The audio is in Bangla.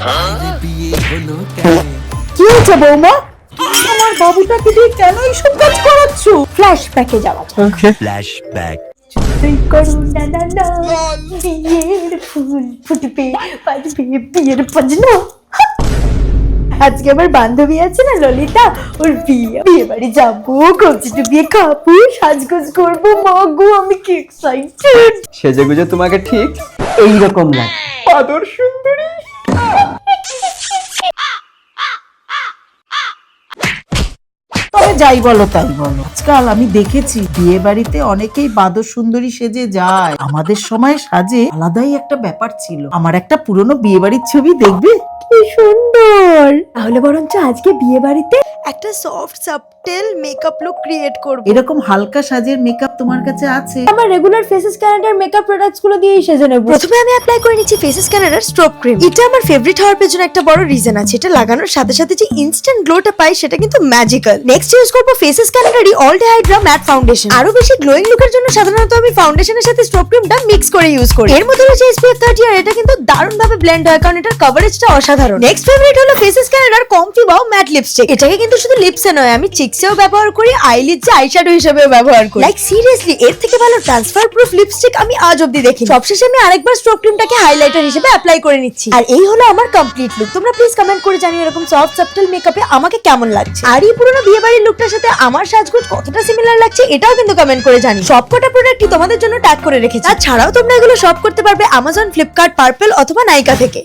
কি হয়েছে বৌমা? আমার বাবুটাকে দিয়ে কেন এইসব কাজ করাচ্ছ? ফ্ল্যাশব্যাকে যাওয়া যাক। ওকে। Flashback. তুই করুন না না না, বিয়ের ফুল ফুটবে, বাজবে বিয়ের বাজনা। আজকে আমার বান্ধবী আছে না ললিতা, ওর বিয়ে বাড়ি যাবো, কবজিটা বিয়ে খাবো, সাজগোজ করবো। মা গো, আমি কি এক্সাইটেড! সেজে গুজে তোমাকে ঠিক এইরকম লাগে, আদর সুন্দরী। তবে যাই বলো তাই বলো, আজকাল আমি দেখেছি বিয়ে বাড়িতে অনেকেই বাদর সুন্দরী সেজে যায়। আমাদের সময় সাজে আলাদাই একটা ব্যাপার ছিল। আমার একটা পুরনো বিয়ে বাড়ির ছবি দেখবে? কি সুন্দর! তাহলে বরঞ্চ আজকে বিয়ে বাড়িতে একটা soft subtle makeup look create করব। এরকম হালকা সাজের মেকআপ তোমার কাছে আছে? আমার রেগুলার ফেসেস ক্যানাডার মেকআপ প্রোডাক্টস গুলো দিয়েই সেজে নেবো। প্রথমে আমি অ্যাপ্লাই করে নিচ্ছি ফেসেস ক্যানাডার স্ট্রোব ক্রিম। এটা আমার ফেভারিট হওয়ার পেছনে একটা বড় রিজন আছে। এটা লাগানোর সাথে সাথে যে ইনস্ট্যান্ট গ্লোটা পাই সেটা কিন্তু ম্যাজিক্যাল। নেক্সট ইউজ করব ফেসেস ক্যানাডারই all day hydra matte foundation. আরো বেশি গ্লোয়িং লুকের জন্য সাধারণত আমি ফাউন্ডেশনের সাথে স্ট্রোব ক্রিমটা মিক্স করে ইউজ করি। এর মধ্যে রয়েছে SPF 30 আর এটা কিন্তু দারুণ ভাবে ব্লেন্ড হয় কারণ এটার কভারেজটা অসাধারণ। নেক্সট ফেভারিট হলো ফেসেস ক্যানাডার কমফি বাও ম্যাট লিপস্টিক। এটাকে কিন্তু শুধু লিপসে নয়, আমি চিকসেও ব্যবহার করি, আইলিডসে আইশ্যাডো হিসেবেও ব্যবহার করি। লাইক সিরিয়াসলি এর থেকে ভালো ট্রান্সফার প্রুফ লিপস্টিক আমি আজ অবধি দেখিনি। সবশেষে আমি আরেকবার স্ট্রোব ক্রিমটাকে হাইলাইটার হিসেবে অ্যাপ্লাই করে নিচ্ছি। আর এই হলো আমার কমপ্লিট লুক। তোমরা প্লিজ কমেন্ট করে জানিও এরকম সফট সাবটেল মেকআপে আমাকে কেমন লাগছে। আর এই পুরোনো বিয়ে বাড়ির লুকটার সাথে আমার সাজগোজ কতটা সিমিলার লাগছে এটাও কিন্তু কমেন্ট করে জানিও। সবকটা প্রোডাক্টই তোমাদের জন্য ট্যাগ করে রেখেছি। তাছাড়াও তোমরা এগুলো শপ করতে পারবে অ্যামাজন, ফ্লিপকার্ট, পার্পল অথবা নাইকা থেকে।